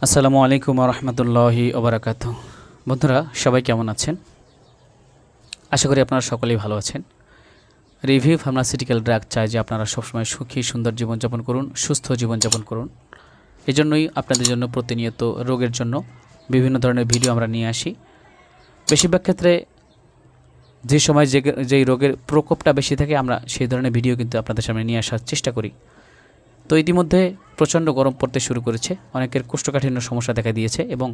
আসসালামু আলাইকুম ওয়া রাহমাতুল্লাহি ওয়া বারাকাতুহু। বন্ধুরা সবাই কেমন আছেন? আশা করি আপনারা সকলেই ভালো আছেন। রিভিউ ফার্মাসিউটিক্যাল ড্রাগ চাই যে আপনারা সবসময় সুখী সুন্দর জীবনযাপন করুন, সুস্থ জীবনযাপন করুন। এজন্যই আপনাদের জন্য প্রতিনিয়ত রোগের জন্য বিভিন্ন ধরনের ভিডিও আমরা নিয়ে আসি। বেশিরভাগ ক্ষেত্রে যে সময় যেই রোগের প্রকোপটা বেশি থাকে আমরা সেই ধরনের ভিডিও কিন্তু আপনাদের সামনে নিয়ে আসার চেষ্টা করি। তো ইতিমধ্যে প্রচণ্ড গরম পড়তে শুরু করেছে, অনেকের কোষ্ঠকাঠিন্য সমস্যা দেখা দিয়েছে এবং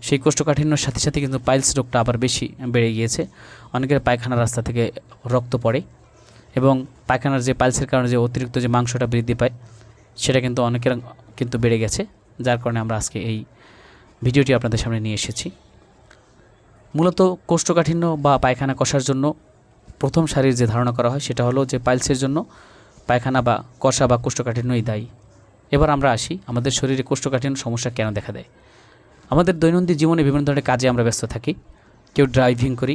সেই কোষ্ঠকাঠিন্যর সাথে সাথে কিন্তু পাইলস রোগটা আবার বেশি বেড়ে গিয়েছে। অনেকের পায়খানার রাস্তা থেকে রক্ত পড়ে এবং পায়খানার যে পাইলসের কারণে যে অতিরিক্ত যে মাংসটা বৃদ্ধি পায় সেটা কিন্তু অনেকের কিন্তু বেড়ে গেছে, যার কারণে আমরা আজকে এই ভিডিওটি আপনাদের সামনে নিয়ে এসেছি। মূলত কোষ্ঠকাঠিন্য বা পায়খানা কষার জন্য প্রথম সারির যে ধারণা করা হয় সেটা হলো যে পাইলসের জন্য পায়খানা বা কষা বা কোষ্ঠকাঠিন্যই দায়ী। এবার আমরা আসি আমাদের শরীরে কোষ্ঠকাঠিন্য সমস্যা কেন দেখা দেয়। আমাদের দৈনন্দিন জীবনে বিভিন্ন ধরনের কাজে আমরা ব্যস্ত থাকি। কেউ ড্রাইভিং করি,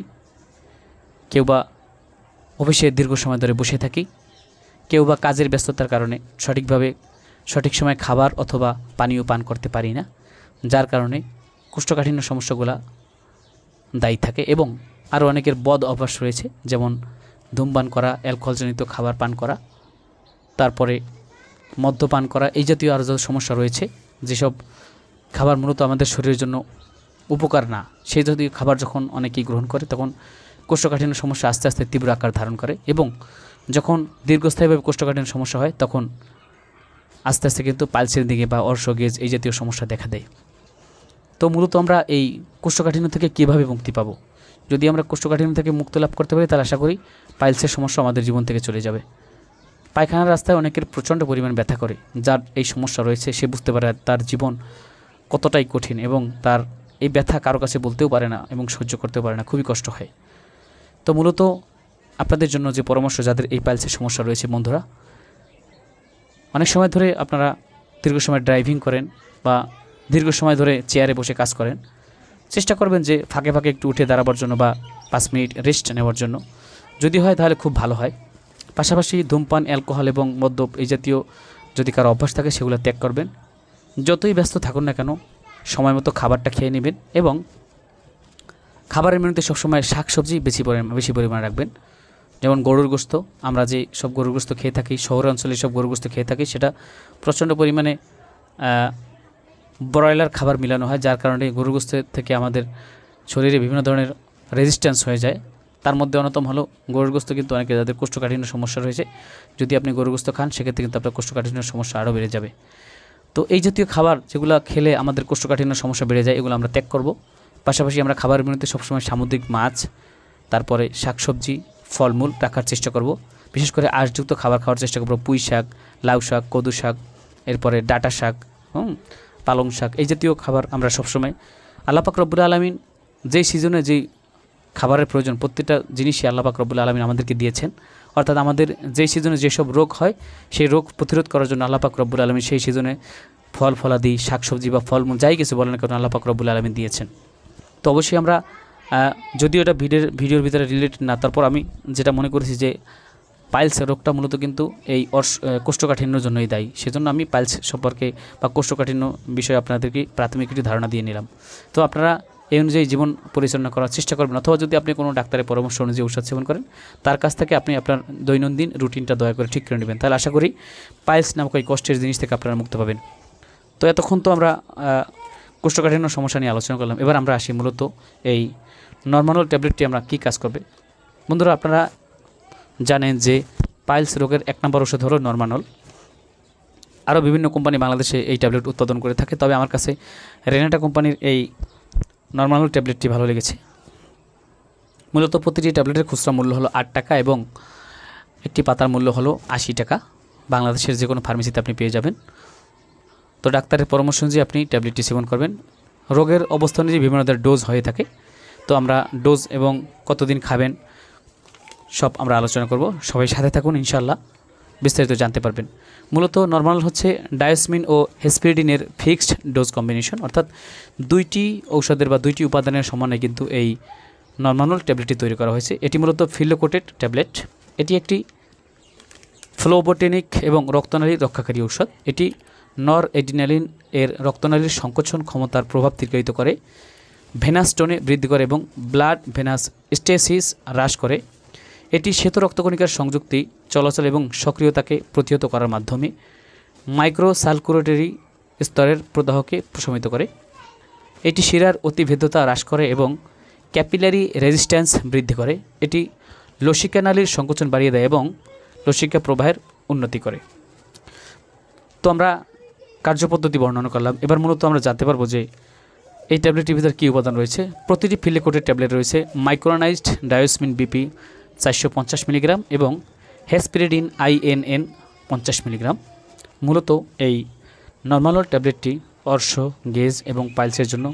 কেউ বা অফিসে দীর্ঘ সময় ধরে বসে থাকি, কেউ বা কাজের ব্যস্ততার কারণে সঠিক সময় খাবার অথবা পানীয় পান করতে পারি না, যার কারণে কোষ্ঠকাঠিন্য সমস্যাগুলো দায়ী থাকে। এবং আরও অনেকের বদ অভ্যাস রয়েছে, যেমন ধূমপান করা, অ্যালকোহলজনিত খাবার পান করা, তারপরে মদ্যপান করা, এই জাতীয় আরও যত সমস্যা রয়েছে। যেসব খাবার মূলত আমাদের শরীরের জন্য উপকার না, সেই জাতীয় খাবার যখন অনেকেই গ্রহণ করে তখন কোষ্ঠকাঠিন্য সমস্যা আস্তে আস্তে তীব্র আকার ধারণ করে এবং যখন দীর্ঘস্থায়ীভাবে কোষ্ঠকাঠিন্য সমস্যা হয় তখন আস্তে আস্তে কিন্তু পাইলসের দিকে বা অর্শ গেজ এই জাতীয় সমস্যা দেখা দেয়। তো মূলত আমরা এই কোষ্ঠকাঠিন্য থেকে কীভাবে মুক্তি পাবো? যদি আমরা কোষ্ঠকাঠিন্য থেকে মুক্তি লাভ করতে পারি তাহলে আশা করি পাইলসের সমস্যা আমাদের জীবন থেকে চলে যাবে। পায়খানার রাস্তায় অনেকের প্রচণ্ড পরিমাণ ব্যথা করে, যার এই সমস্যা রয়েছে সে বুঝতে পারে তার জীবন কতটাই কঠিন এবং তার এই ব্যথা কারো কাছে বলতেও পারে না এবং সহ্য করতেও পারে না, খুবই কষ্ট হয়। তো মূলত আপনাদের জন্য যে পরামর্শ, যাদের এই পাইলসের সমস্যা রয়েছে বন্ধুরা, অনেক সময় ধরে আপনারা দীর্ঘ সময় ড্রাইভিং করেন বা দীর্ঘ সময় ধরে চেয়ারে বসে কাজ করেন, চেষ্টা করবেন যে ফাঁকে ফাঁকে একটু উঠে দাঁড়াবার জন্য বা 5 মিনিট রেস্ট নেওয়ার জন্য। যদি হয় তাহলে খুব ভালো হয়। পাশাপাশি ধূমপান, অ্যালকোহল এবং মদ্য এই জাতীয় যদি কারো অভ্যাস থাকে সেগুলো ত্যাগ করবেন। যতই ব্যস্ত থাকুন না কেন সময় মতো খাবারটা খেয়ে নেবেন এবং খাবারের মেনুতে সবসময় শাকসবজি বেশি পরিমাণে রাখবেন। যেমন গরুর গোস্ত, আমরা যে সব গরুর গোস্ত খেয়ে থাকি, শহর অঞ্চলে সব গরুর গোস্ত খেয়ে থাকি, সেটা প্রচণ্ড পরিমাণে ব্রয়লার খাবার মিলানো হয়, যার কারণে গরুর গোস্ত থেকে আমাদের শরীরে বিভিন্ন ধরনের রেজিস্ট্যান্স হয়ে যায়। তার মধ্যে অন্যতম হলো গরুর গোস্ত। কিন্তু অনেকে যাদের কোষ্ঠকাঠিন্য সমস্যা রয়েছে, যদি আপনি গরুর গোস্ত খান সেক্ষেত্রে কিন্তু আপনার কোষ্ঠকাঠিন্যের সমস্যা আরও বেড়ে যাবে। তো এই জাতীয় খাবার যেগুলো খেলে আমাদের কোষ্ঠকাঠিন্য সমস্যা বেড়ে যায়, এগুলো আমরা ত্যাগ করব। পাশাপাশি আমরা খাবারের মেনুতে সবসময় সামুদ্রিক মাছ, তারপরে শাকসবজি, ফলমূল রাখার চেষ্টা করব। বিশেষ করে আঁশযুক্ত খাবার খাওয়ার চেষ্টা করব। পুঁই শাক, লাউ শাক, কদু শাক, এরপরে ডাঁটা শাক, পালং শাক, এই জাতীয় খাবার আমরা সবসময়, আল্লাহ পাক রব্বুল আলামিন যেই সিজনে যেই খাবারের প্রয়োজন প্রত্যেকটা জিনিসই আল্লাহ পাক রব্বুল আলামিন আমাদেরকে দিয়েছেন। অর্থাৎ আমাদের যেই সিজনে যেসব রোগ হয় সেই রোগ প্রতিরোধ করার জন্য আল্লাহ পাক রব্বুল আলামিন সেই সিজনে ফল ফলাদি, শাকসবজি বা ফলমূল যাই কিছু বলেন না কেন আল্লাহ পাক রব্বুল আলামিন দিয়েছেন। তো অবশ্যই আমরা, যদিও এটা ভিডিওর ভিতরে রিলেটেড না, তারপর আমি যেটা মনে করেছি যে পাইলস রোগটা মূলত কিন্তু এই কোষ্ঠকাঠিন্যর জন্যই দায়ী। সেজন্য আমি পাইলস সম্পর্কে বা কোষ্ঠকাঠিন্য বিষয়ে আপনাদেরকে প্রাথমিক একটি ধারণা দিয়ে নিলাম। তো আপনারা এই অনুযায়ী জীবন পরিচালনা করার চেষ্টা করবেন, অথবা যদি আপনি কোনো ডাক্তারের পরামর্শ অনুযায়ী ঔষধ সেবন করেন তার কাছ থেকে আপনি আপনার দৈনন্দিন রুটিনটা দয়া করে ঠিক করে নেবেন, তাহলে আশা করি পাইলস নামক এই কষ্টের জিনিস থেকে আপনারা মুক্ত পাবেন। তো এতক্ষণ তো আমরা কোষ্ঠকাঠিন্য সমস্যা নিয়ে আলোচনা করলাম। এবার আমরা আসি মূলত এই নরমানল ট্যাবলেটটি আমরা কী কাজ করবে। বন্ধুরা আপনারা জানেন যে পাইলস রোগের 1 নম্বর ওষুধ হলো নরমানল। আরও বিভিন্ন কোম্পানি বাংলাদেশে এই ট্যাবলেট উৎপাদন করে থাকে, তবে আমার কাছে রেনাটা কোম্পানির এই নরমানল ট্যাবলেটটি ভালো লেগেছে। মূলত প্রতিটি ট্যাবলেটের খুচরা মূল্য হলো 8 টাকা এবং একটি পাতার মূল্য হলো 80 টাকা। বাংলাদেশের যে কোনো ফার্মেসিতে আপনি পেয়ে যাবেন। তো ডাক্তারের পরামর্শ অনুযায়ী আপনি ট্যাবলেটটি সেবন করবেন। রোগের অবস্থা অনুযায়ী বিভিন্ন ধরনের ডোজ হয়ে থাকে, তো আমরা ডোজ এবং কতদিন খাবেন সব আমরা আলোচনা করব। সবাই সাথে থাকুন, ইনশাআল্লাহ বিস্তারিত জানতে পারবেন। মূলত নরমাল হচ্ছে ডায়োসমিন ও হেসপেরিডিনের ফিক্সড ডোজ কম্বিনেশন, অর্থাৎ 2টি ঔষধের বা 2টি উপাদানের সমন্বয়ে কিন্তু এই নরমানল ট্যাবলেটটি তৈরি করা হয়েছে। এটি মূলত ফিলোকোটেড ট্যাবলেট। এটি একটি ফ্লোবোটেনিক এবং রক্তনালী রক্ষাকারী ঔষধ। এটি নরএড্রিনালিন এর রক্তনালীর সংকোচন ক্ষমতার প্রভাব দীর্ঘায়িত করে, ভেনাস টোনে বৃদ্ধি করে এবং ব্লাড ভেনাস স্টেসিস হ্রাস করে। এটি শ্বেত রক্তকণিকার সংযুক্তি চলাচল এবং সক্রিয়তাকে প্রতিহত করার মাধ্যমে মাইক্রোসার্কুলেটরি স্তরের প্রদাহকে প্রশমিত করে। এটি শিরার অতিভেদ্যতা হ্রাস করে এবং ক্যাপিলারি রেজিস্ট্যান্স বৃদ্ধি করে। এটি লসিকা নালীর সংকোচন বাড়িয়ে দেয় এবং লসিকা প্রবাহের উন্নতি করে। তো আমরা কার্যপদ্ধতি বর্ণনা করলাম। এবার মূলত আমরা জানতে পারবো যে এই ট্যাবলেটটির ভিতরে কী উপাদান রয়েছে। প্রতিটি ফিলে কোটেড ট্যাবলেট রয়েছে মাইক্রোনাইজড ডায়োসমিন বিপি 450 মিলিগ্রাম এবং হেসপিরিডিন INN 50 মিলিগ্রাম। মূলত এই নরমানল ট্যাবলেটটি অর্শ, গেজ এবং পাইলসের জন্য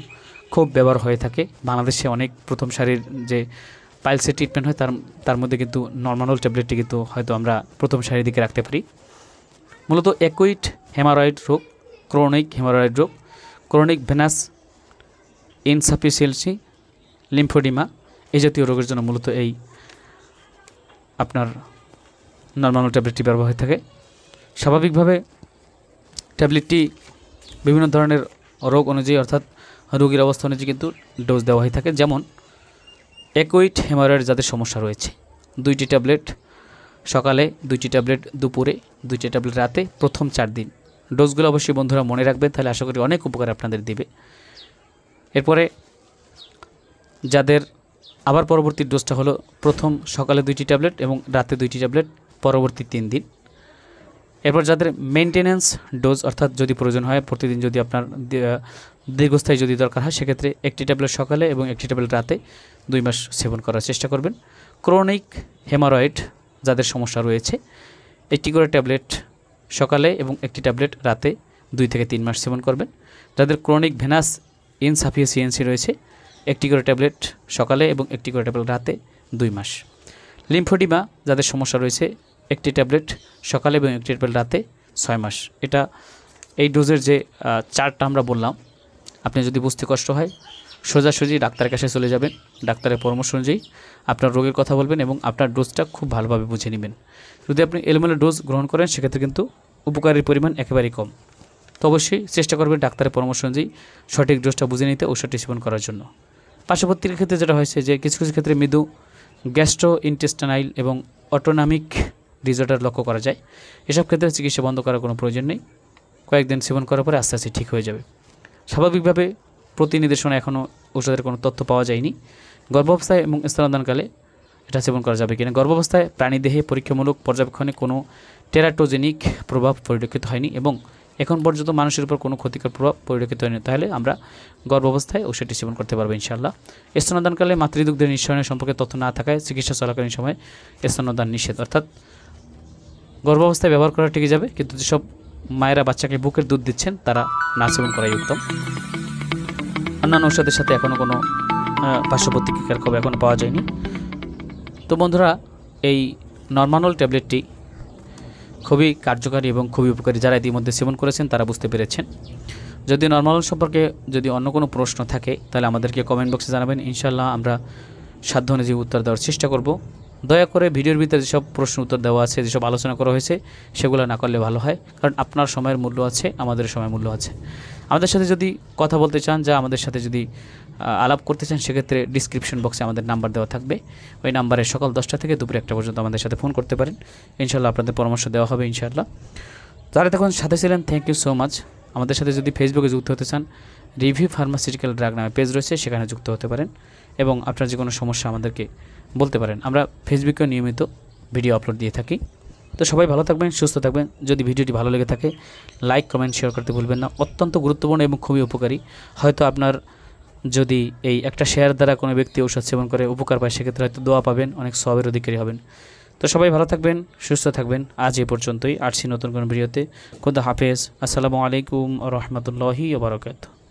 খুব ব্যবহার হয়ে থাকে। বাংলাদেশে অনেক প্রথম সারির যে পাইলসের ট্রিটমেন্ট হয় তার মধ্যে কিন্তু নরমানল ট্যাবলেটটি কিন্তু হয়তো আমরা প্রথম সারির দিকে রাখতে পারি। মূলত অ্যাকুইট হেমারয়েড রোগ, ক্রনিক হেমারয়েড রোগ, ক্রনিক ভেনাস ইনসাফিসিয়েন্সি, লিম্ফোডিমা এই জাতীয় রোগের জন্য মূলত এই আপনার নরমানল ট্যাবলেটটি ব্যবহার হয়ে থাকে। স্বাভাবিকভাবে ট্যাবলেটটি বিভিন্ন ধরনের রোগ অনুযায়ী অর্থাৎ রোগীর অবস্থা অনুযায়ী কিন্তু ডোজ দেওয়া হয়ে থাকে। যেমন অ্যাকুইট হেমারয়েড যাদের সমস্যা রয়েছে 2টি ট্যাবলেট সকালে, 2টি ট্যাবলেট দুপুরে, 2টি ট্যাবলেট রাতে, প্রথম 4 দিন। ডোজগুলো অবশ্যই বন্ধুরা মনে রাখবেন, তাহলে আশা করি অনেক উপকার আপনাদের দিবে। এরপরে যাদের আবার পরবর্তী ডোজটা হলো প্রথম সকালে 2টি ট্যাবলেট এবং রাতে 2টি ট্যাবলেট পরবর্তী 3 দিন। এরপর যাদের মেনটেন্যান্স ডোজ অর্থাৎ যদি প্রয়োজন হয় প্রতিদিন, যদি আপনার দীর্ঘস্থায়ী যদি দরকার হয় সেক্ষেত্রে 1টি ট্যাবলেট সকালে এবং 1টি ট্যাবলেট রাতে 2 মাস সেবন করার চেষ্টা করবেন। ক্রনিক হেমারয়েড যাদের সমস্যা রয়েছে 1টি করে ট্যাবলেট সকালে এবং 1টি ট্যাবলেট রাতে 2 থেকে 3 মাস সেবন করবেন। যাদের ক্রনিক ভেনাস ইনসাফিসিয়েন্সি রয়েছে 1টি করে ট্যাবলেট সকালে এবং 1টি করে ট্যাবলেট রাতে 2 মাস। লিম্ফোডিমা যাদের সমস্যা রয়েছে 1টি ট্যাবলেট সকালে এবং 1টি ট্যাবলেট রাতে 6 মাস। এটা এই ডোজের যে চার্টটা আমরা বললাম, আপনি যদি বুঝতে কষ্ট হয় সোজাসুজি ডাক্তারের কাছে চলে যাবেন, ডাক্তারের পরামর্শ অনুযায়ী আপনার রোগের কথা বলবেন এবং আপনার ডোজটা খুব ভালোভাবে বুঝে নেবেন। যদি আপনি এলোমেলো ডোজ গ্রহণ করেন সেক্ষেত্রে কিন্তু উপকারের পরিমাণ একেবারেই কম। তো অবশ্যই চেষ্টা করবেন ডাক্তারের পরামর্শ অনুযায়ী সঠিক ডোজটা বুঝে নিতে, ঔষধটি সেবন করার জন্য। পার্শ্ববর্তীর ক্ষেত্রে যেটা হয়েছে যে কিছু কিছু ক্ষেত্রে মৃদু গ্যাস্ট্রো ইন্টেস্টাইনাল এবং অটোনমিক ডিসঅর্ডার লক্ষ্য করা যায়। এসব ক্ষেত্রে চিকিৎসা বন্ধ করার কোনো প্রয়োজন নেই, কয়েকদিন সেবন করার পরে আস্তে আস্তে ঠিক হয়ে যাবে। স্বাভাবিকভাবে প্রতি নির্দেশনা এখনও ওষুধের কোনো তথ্য পাওয়া যায়নি। গর্ভাবস্থায় এবং স্তন্যদানকালে এটা সেবন করা যাবে কিনা। গর্ভাবস্থায় প্রাণীদেহে পরীক্ষামূলক পর্যবেক্ষণে কোনো টেরাটোজেনিক প্রভাব পরিলক্ষিত হয়নি এবং এখন পর্যন্ত মানুষের উপর কোনো ক্ষতিকর প্রভাব পরিলক্ষিত হয়নি। তাহলে আমরা গর্ভাবস্থায় ওষুধটি সেবন করতে পারবো ইনশাআল্লাহ। স্তন্যদানকালে মাতৃদুগ্ধের নিঃসরণের সম্পর্কে তথ্য না থাকায় চিকিৎসা চলাকালীন সময় স্তন্যদান নিষেধ, অর্থাৎ গর্ভাবস্থায় ব্যবহার করা ঠিক যাবে, কিন্তু যেসব মায়েরা বাচ্চাকে বুকের দুধ দিচ্ছেন তারা না সেবন করাই উত্তম। অন্যান্য ঔষধের সাথে এখনও কোনো পার্শ্ব প্রতিক্রিয়ার খবর এখনও পাওয়া যায়নি। তো বন্ধুরা, এই নরমানল ট্যাবলেটটি খুবই কার্যকারী এবং খুবই উপকারী। যারা ইতিমধ্যে সেবন করেছেন তারা বুঝতে পেরেছেন। যদি নরমানল সম্পর্কে যদি অন্য কোনো প্রশ্ন থাকে তাহলে আমাদেরকে কমেন্ট বক্সে জানাবেন, ইনশাআল্লাহ আমরা সাধ্য অনুযায়ী উত্তর দেওয়ার চেষ্টা করব। দয়া করে ভিডিওর ভিতরে যেসব প্রশ্ন উত্তর দেওয়া আছে, যেসব আলোচনা করা হয়েছে সেগুলো না করলে ভালো হয়, কারণ আপনার সময়ের মূল্য আছে, আমাদের সময়ের মূল্য আছে। আমাদের সাথে যদি কথা বলতে চান, যা আমাদের সাথে যদি আলাপ করতে চান, সেক্ষেত্রে ডিসক্রিপশন বক্সে আমাদের নাম্বার দেওয়া থাকবে। ওই নাম্বারে সকাল 10টা থেকে দুপুর 1টা পর্যন্ত আমাদের সাথে ফোন করতে পারেন। ইনশাআল্লাহ আপনাদের পরামর্শ দেওয়া হবে ইনশাআল্লাহ। যারা তখন সাথে ছিলেন, থ্যাংক ইউ সো মাচ। আমাদের সাথে যদি ফেসবুকে যুক্ত হতে চান, রিভিউ ফার্মাসিউটিক্যাল ড্রাগ নামে পেজ রয়েছে, সেখানে যুক্ত হতে পারেন এবং আপনার যে কোনো সমস্যা আমাদেরকে বলতে পারেন। আমরা ফেসবুকে নিয়মিত ভিডিও আপলোড দিয়ে থাকি। তো সবাই ভালো থাকবেন, সুস্থ থাকবেন। যদি ভিডিওটি ভালো লেগে থাকে লাইক, কমেন্ট, শেয়ার করতে ভুলবেন না। অত্যন্ত গুরুত্বপূর্ণ এবং খুবই উপকারী। হয়তো আপনার যদি এই একটা শেয়ার দ্বারা কোনো ব্যক্তি ঔষধ সেবন করে উপকার পায়, সেক্ষেত্রে হয়তো দোয়া পাবেন, অনেক সওয়াবের অধিকারী হবেন। তো সবাই ভালো থাকবেন, সুস্থ থাকবেন। আজ এ পর্যন্তই। আসছি নতুন কোনো ভিডিওতে। খোদা হাফেজ। আসসালামু আলাইকুম ওয়া রাহমাতুল্লাহি ওয়া বারাকাতুহু।